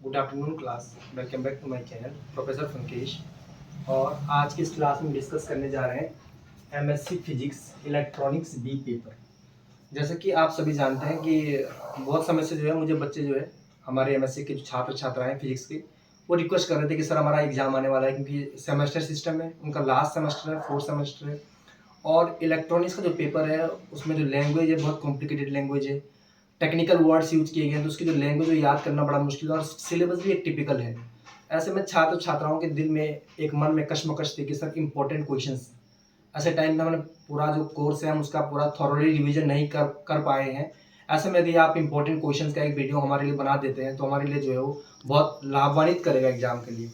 Good afternoon class, welcome back to my channel professor Funkesh. और आज की इस क्लास में डिस्कस करने जा रहे हैं MSc physics electronics B paper. जैसे कि आप सभी जानते हैं कि बहुत समय से जो है मुझे बच्चे जो है हमारे एमएससी के जो छात्र छात्राएं हैं फिजिक्स के, वो रिक्वेस्ट कर रहे थे कि सर हमारा एग्जाम आने वाला है, क्योंकि सेमेस्टर सिस्टम है, उनका लास्ट सेमेस्टर है, फोर्थ सेमेस्टर है। और इलेक्ट्रॉनिक्स का जो पेपर है उसमें जो लैंग्वेज है बहुत कॉम्प्लिकेटेड लैंग्वेज है, टेक्निकल वर्ड्स यूज किए गए हैं, तो उसकी जो लैंग्वेज है याद करना बड़ा मुश्किल है और सिलेबस भी एक टिपिकल है। ऐसे में छात्र छात्राओं के दिल में एक मन में कश्मकश थी कि सर इंपॉर्टेंट क्वेश्चंस, ऐसे टाइम में हमने पूरा जो कोर्स है हम उसका पूरा थॉरोली रिवीजन नहीं कर पाए हैं। ऐसे में यदि आप इंपॉर्टेंट क्वेश्चंस का एक वीडियो हमारे लिए बना देते हैं तो हमारे लिए जो है वो बहुत लाभान्वित करेगा एग्जाम के लिए।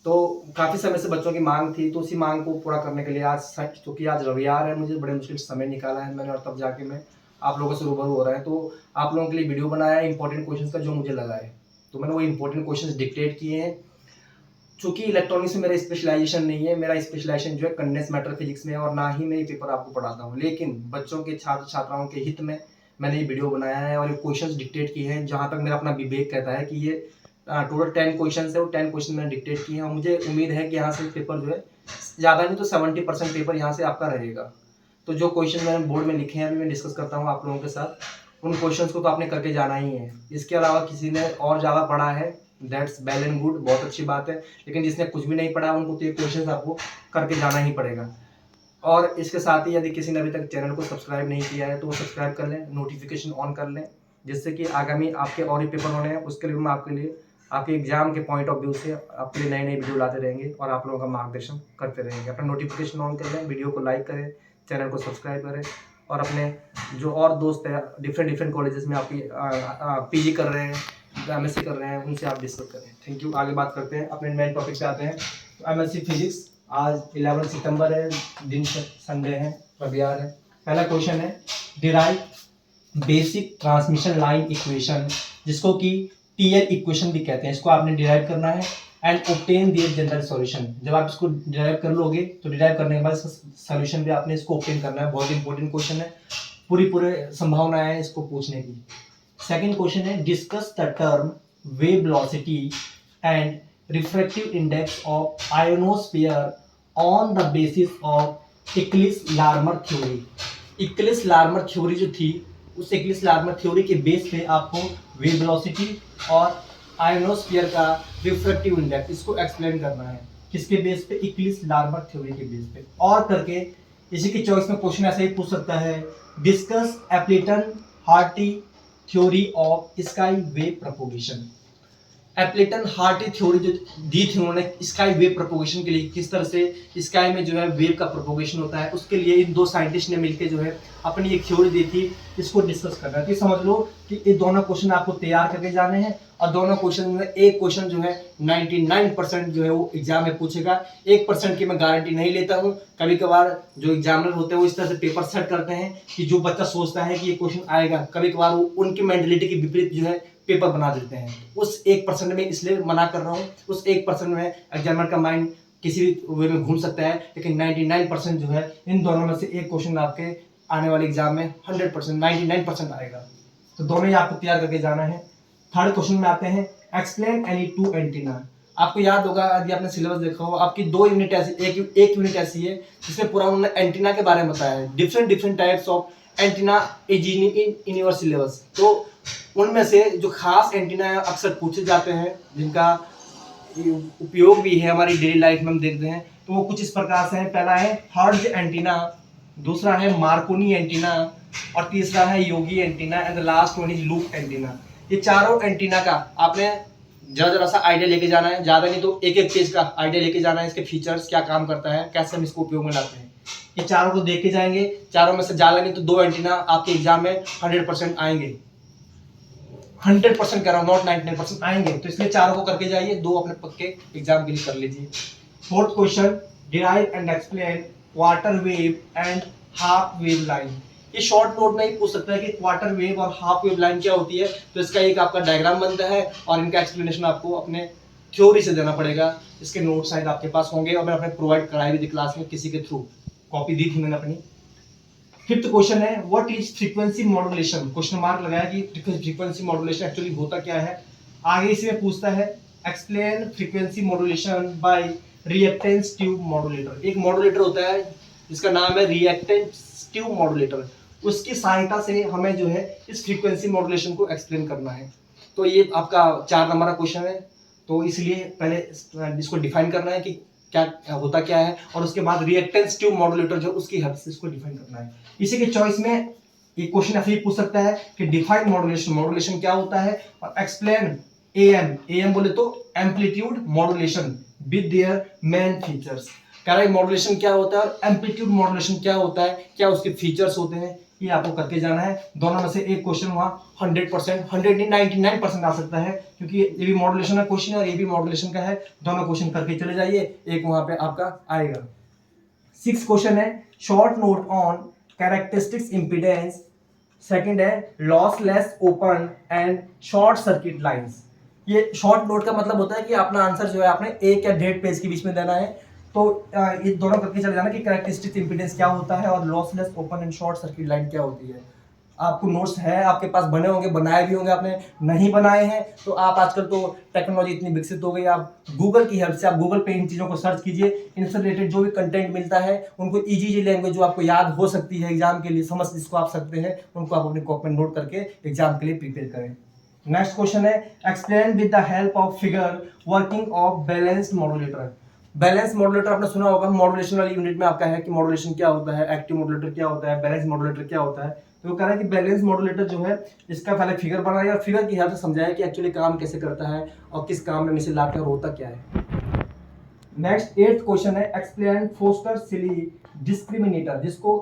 तो काफ़ी समय से बच्चों की मांग थी, तो उसी मांग को पूरा करने के लिए आज, क्योंकि आज रविवार है, मुझे बड़े मुश्किल से समय निकाला है मैंने और तब जाके मैं आप लोगों से रूबरू हो रहा है। तो आप लोगों के लिए वीडियो बनाया है इंपॉर्टेंट क्वेश्चंस का जो मुझे लगा है, तो मैंने वो इंपॉर्टेंट क्वेश्चंस डिक्टेट किए हैं। चूंकि इलेक्ट्रॉनिक्स में मेरा स्पेशलाइजेशन नहीं है, मेरा स्पेशलाइजेशन जो है कंडेंस मैटर फिजिक्स में, और ना ही मैं ये पेपर आपको पढ़ाता हूँ, लेकिन बच्चों के छात्र छात्राओं के हित में मैंने ये वीडियो बनाया है और ये क्वेश्चंस डिक्टेट किए हैं। जहाँ तक मेरा अपना विवेक कहता है कि ये टोटल 10 क्वेश्चन है, वो 10 क्वेश्चन मैंने डिक्टेट किए हैं और मुझे उम्मीद है कि यहाँ से पेपर जो है ज़्यादा नहीं तो 70% पेपर यहाँ से आपका रहेगा। तो जो क्वेश्चन मैंने बोर्ड में लिखे हैं अभी मैं डिस्कस करता हूँ आप लोगों के साथ, उन क्वेश्चंस को तो आपने करके जाना ही है। इसके अलावा किसी ने और ज़्यादा पढ़ा है, दैट्स वेल एंड गुड, बहुत अच्छी बात है, लेकिन जिसने कुछ भी नहीं पढ़ा उनको तो ये क्वेश्चंस आपको करके जाना ही पड़ेगा। और इसके साथ ही यदि किसी ने अभी तक चैनल को सब्सक्राइब नहीं किया है तो वो सब्सक्राइब कर लें, नोटिफिकेशन ऑन कर लें, जिससे कि आगामी आपके और ही पेपर होने हैं उसके लिए मैं आपके लिए आपके एग्जाम के पॉइंट ऑफ व्यू से आपके लिए नए नए वीडियो लाते रहेंगे और आप लोगों का मार्गदर्शन करते रहेंगे। अपना नोटिफिकेशन ऑन कर लें, वीडियो को लाइक करें, चैनल को सब्सक्राइब करें और अपने जो और दोस्त हैं डिफरेंट डिफरेंट कॉलेजेस में आपकी पीजी कर रहे हैं, एमएससी कर रहे हैं, उनसे आप डिस्कस करें। Thank you. आगे बात करते हैं, अपने मेन टॉपिक पे आते हैं। तो एमएससी फिजिक्स, आज 11 सितंबर है, दिन संडे है, रविवार है। पहला क्वेश्चन है, derive basic transmission line equation, जिसको कि टीएल इक्वेशन भी कहते हैं, इसको आपने डिराइव करना है and obtain their general solution. जब आप इसको डिराइव कर लोगे तो डिराइव करने के बाद इसका सॉल्यूशन भी आपने इसको ऑब्टेन करना है। बहुत इंपॉर्टेंट क्वेश्चन है, पूरी संभावना है इसको पूछने की। सेकंड क्वेश्चन है, discuss the term wave velocity and refractive index of ionosphere on the basis of Eccles Larmor theory. Eccles Larmor theory जो थी, उस इक्लिस-लार्मर थ्योरी के बेस पे आपको वेव वेलोसिटी और आयोनोस्फीयर का रिफ्रैक्टिव इंडेक्स, इसको एक्सप्लेन करना है। किसके बेस पे? इक्लिस-लार्मर थ्योरी के बेस पे। और करके इसी की चॉइस में क्वेश्चन ऐसे ही पूछ सकता है, discuss Appleton Hartree theory of sky wave propagation. Appleton Hartree theory जो दी थी उन्होंने स्काई वेव प्रोपोगेशन के लिए, किस तरह से स्काई में जो है वेव का प्रोपोगेशन होता है, उसके लिए इन दो साइंटिस्ट ने मिलकर जो है अपनी एक थ्योरी दी थी, इसको डिस्कस करना है। तो समझ लो कि ये दोनों क्वेश्चन आपको तैयार करके जाने हैं और दोनों क्वेश्चन में एक क्वेश्चन जो है 99% जो है वो एग्जाम में पूछेगा। 1% की मैं गारंटी नहीं लेता हूँ। कभी कभार जो एग्जामिनर होते हैं वो इस तरह से पेपर सेट करते हैं कि जो बच्चा सोचता है कि ये क्वेश्चन आएगा, कभी कभार वो उनकी मेंटलिटी के विपरीत जो है पेपर बना देते हैं। उस 1% में इसलिए मना कर रहा हूँ, उस 1% में एग्जामिनर का माइंड किसी भी वे में घूम सकता है, लेकिन 99% जो है इन दोनों में से एक क्वेश्चन आपके आने वाले एग्जाम में 100% 99% आएगा। तो दोनों ही आपको तैयार करके जाना है। थर्ड क्वेश्चन में आते हैं, एक्सप्लेन एनी टू एंटीना। आपको याद होगा, यदि आपने सिलेबस देखा हो, आपकी 2 यूनिट ऐसी, एक यूनिट ऐसी है जिसमें पूरा उन्होंने एंटीना के बारे में बताया है। Different types of antenna is in your syllabus. तो उनमें से जो खास एंटीना अक्सर पूछे जाते हैं, जिनका उपयोग भी है हमारी डेली लाइफ में हम देखते हैं, तो वो कुछ इस प्रकार से है। पहला है हर्ट्ज एंटीना, दूसरा है मार्कोनी एंटीना और तीसरा है Yagi antenna and the last one is loop antenna. ये चारों एंटीना का आपने जरा सा आइडिया लेके जाना है, ज्यादा नहीं तो एक पेज का आइडिया लेके जाना है, इसके फीचर्स क्या काम करता है, कैसे हम इसको उपयोग में लाते हैं। ये चारों को देख के जाएंगे, चारों में से ज्यादा नहीं तो 2 एंटीना आपके एग्जाम में 100% आएंगे। 100% कह रहा हूँ, नॉट 99% आएंगे, तो इसलिए चारों को करके जाइए, 2 अपने पक्के एग्जाम के लिए कर लीजिए। Fourth question, derive and explain quarter wave and half wave line. ये शॉर्ट नोट में ही पूछ सकता है कि क्वार्टर वेव और हाफ वेव लाइन क्या होती है, तो इसका एक आपका डायग्राम बनता है और इनका एक्सप्लेनेशन आपको अपने थ्योरी से देना पड़ेगा। इसके नोट शायद आपके पास होंगे और मैं अपने प्रोवाइड कराई हुई थी क्लास में, किसी के थ्रू कॉपी दी थी मैंने अपनी। फिफ्थ क्वेश्चन है, what is frequency modulation. Question mark लगाया कि फ्रीक्वेंसी मॉड्यूलेशन एक्चुअली होता क्या है। आगे इसमें पूछता है explain frequency modulation by reactance tube modulator. एक मॉड्यूलेटर होता है जिसका नाम है रिएक्टेंस ट्यूब मॉड्यूलेटर, उसकी सहायता से हमें जो है इस फ्रीक्वेंसी मॉड्यूलेशन को एक्सप्लेन करना है। तो ये आपका 4 नंबर का क्वेश्चन है, तो इसलिए पहले इसको डिफाइन करना है कि क्या होता क्या है, और उसके बाद रिएक्टेंस ट्यूब मॉड्यूलेटर जो उसकी हेल्प से इसको डिफाइन करना है। इसी के चॉइस में ये क्वेश्चन ऐसे ही पूछ सकता है कि डिफाइन मॉड्यूलेशन, मॉड्यूलेशन क्या होता है, और एक्सप्लेन एएम, एएम बोले तो amplitude modulation with their main features. कह रहा है मॉड्यूलेशन क्या होता है और एम्पलीट्यूड मॉड्यूलेशन क्या होता है, क्या उसके फीचर्स होते हैं, ये आपको करके जाना है। दोनों में से एक क्वेश्चन वहाँ 100%, 100 नहीं 99% आ सकता है, क्योंकि ये भी मॉड्यूलेशन का क्वेश्चन है और ये भी मॉड्यूलेशन का है। दोनों क्वेश्चन करके चले जाइए, एक वहाँ पे आपका आएगा। 6 क्वेश्चन है short note on characteristics impedance, second है lossless open and short circuit lines. ये शॉर्ट नोट का मतलब होता है कि अपना आंसर जो है आपने 1 या 1.5 पेज के बीच में देना है। तो ये दोनों करके चले जाना कि कैरेक्टरिस्टिक इम्पीडेंस क्या होता है और lossless open and short circuit line क्या होती है। आपको नोट्स है आपके पास, बने होंगे, बनाए भी होंगे आपने, नहीं बनाए हैं तो आप आजकल तो टेक्नोलॉजी इतनी विकसित हो गई, आप गूगल की हेल्प से आप गूगल पे इन चीज़ों को सर्च कीजिए, इनसे रिलेटेड जो भी कंटेंट मिलता है उनको इजी लैंग्वेज जो आपको याद हो सकती है एग्जाम के लिए, समझ जिसको आप सकते हैं, उनको आप अपने कॉपी में नोट करके एग्जाम के लिए प्रिपेयर करें। नेक्स्ट क्वेश्चन है explain with the help of figure working of balanced modulator. Balance modulator आपने सुना होगा, मॉड्यूलेशन वाली यूनिट में आपका है कि मॉड्यूलेशन क्या होता है, एक्टिव मॉड्यूलेटर क्या होता है, बैलेंस मॉड्यूलेटर क्या होता है। तो वो कह रहा है कि बैलेंस मॉड्यूलेटर जो है इसका पहले फिगर बनाया और फिगर की हेल्प से समझाया कि एक्चुअली काम कैसे करता है और किस काम में मिसल लाते हैं और होता क्या है। नेक्स्ट 8th क्वेश्चन है एक्सप्लेन फोस्टर-सिली डिस्क्रिमिनेटर, जिसको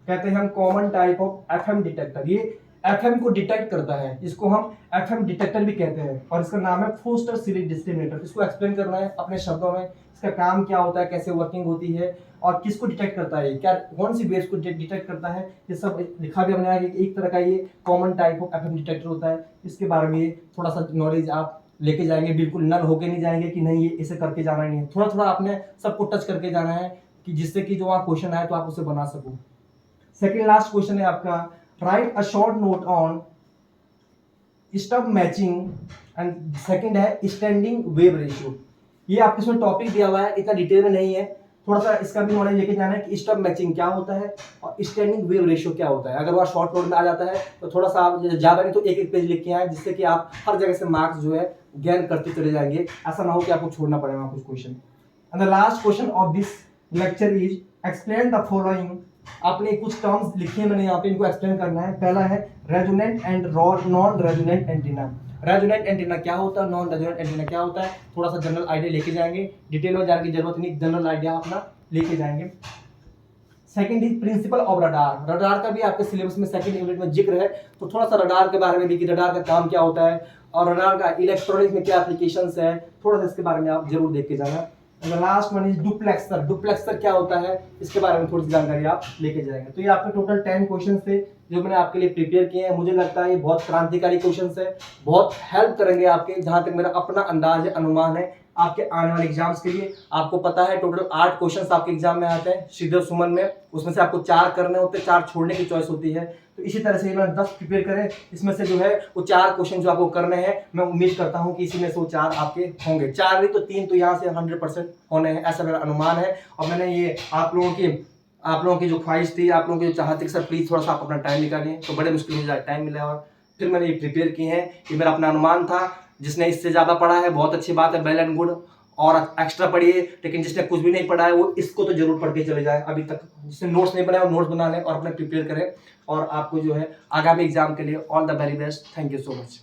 कहते हैं हम common type of FM detector. ये एफएम को डिटेक्ट करता है, इसको हम एफएम डिटेक्टर भी कहते हैं और इसका नाम है फोस्टर-सिली डिस्क्रिमिनेटर। इसको एक्सप्लेन करना है अपने शब्दों में, इसका काम क्या होता है, कैसे वर्किंग होती है और किसको डिटेक्ट करता है, क्या कौन सी वेव्स को डिटेक्ट करता है, ये सब लिखा भी हमने आगे। एक तरह का ये common type of FM detector होता है, इसके बारे में थोड़ा सा नॉलेज आप लेके जाएंगे, बिल्कुल नल होके नहीं जाएंगे कि नहीं ये इसे करके जाना नहीं है, थोड़ा थोड़ा आपने सबको टच करके जाना है कि जिससे कि जो वहाँ क्वेश्चन आए तो आप उसे बना सको। सेकेंड लास्ट क्वेश्चन है आपका right a short note on stub matching and second है स्टैंडिंग वेव रेशियो। ये आपके इसमें टॉपिक दिया हुआ है, इतना डिटेल में नहीं है, थोड़ा सा इसका भी नॉलेज लेके जाना है कि स्टब मैचिंग क्या होता है और स्टैंडिंग वेव रेशियो क्या होता है। अगर वहाँ शॉर्ट नोट में आ जाता है तो थोड़ा सा आप ज़्यादा नहीं तो 1-1 पेज लिख के आए, जिससे कि आप हर जगह से मार्क्स जो है गेन करते चले जाएंगे, ऐसा ना हो कि आपको छोड़ना पड़े वहाँ कुछ question. And the last question of this lecture is explain the following. आपने कुछ टर्म्स लिखे हैं मैंने यहाँ पे, इनको एक्सप्लेन करना है। पहला है resonant and non resonant antenna. Resonant antenna क्या होता है, नॉन रेजोनेंट एंटीना क्या होता है, थोड़ा सा जनरल आइडिया लेके जाएंगे, डिटेल में जाने की जरूरत नहीं, जनरल आइडिया अपना लेके जाएंगे। Second is principle of radar. Radar का भी आपके सिलेबस में सेकंड यूनिट में जिक्र है, तो थोड़ा सा रडार के बारे में भी कि रडार का काम क्या होता है और रडार का इलेक्ट्रॉनिक्स में क्या एप्लीकेशंस है, थोड़ा सा इसके बारे में आप जरूर देख के जाना। Last one is duplexer. Duplexer क्या होता है इसके बारे में थोड़ी सी जानकारी आप लेके जाएंगे। तो ये आपके टोटल 10 क्वेश्चन थे जो मैंने आपके लिए प्रिपेयर किए हैं। मुझे लगता है ये बहुत क्रांतिकारी क्वेश्चन है, बहुत हेल्प करेंगे आपके, जहां तक मेरा अपना अंदाज है, अनुमान है आपके आने वाले एग्जाम्स के लिए। आपको पता है टोटल 8 क्वेश्चंस आपके एग्जाम में आते हैं श्रीधर सुमन में, उसमें से आपको 4 करने होते हैं, 4 छोड़ने की चॉइस होती है। तो इसी तरह से मैंने 10 प्रिपेयर करें, इसमें से जो है वो 4 क्वेश्चन जो आपको करने हैं, मैं उम्मीद करता हूं कि इसी में से वो 4 आपके होंगे, 4 नहीं तो 3 तो यहाँ से 100% होने हैं, ऐसा मेरा अनुमान है। और मैंने ये आप लोगों की जो ख्वाहिश थी, आप लोगों की जो चाहते कि सर प्लीज़ थोड़ा सा आप अपना टाइम निकालिए, तो बड़े मुश्किल में टाइम मिला और फिर मैंने ये प्रिपेयर किए हैं। ये मेरा अपना अनुमान था, जिसने इससे ज़्यादा पढ़ा है बहुत अच्छी बात है, वेल एंड गुड, और एक्स्ट्रा पढ़िए। लेकिन जिसने कुछ भी नहीं पढ़ा है वो इसको तो जरूर पढ़ के चले जाए, अभी तक जिसने नोट्स नहीं बनाया वो नोट्स बना लें और अपने प्रिपेयर करें, और आपको जो है आगामी एग्जाम के लिए all the very best. Thank you so much.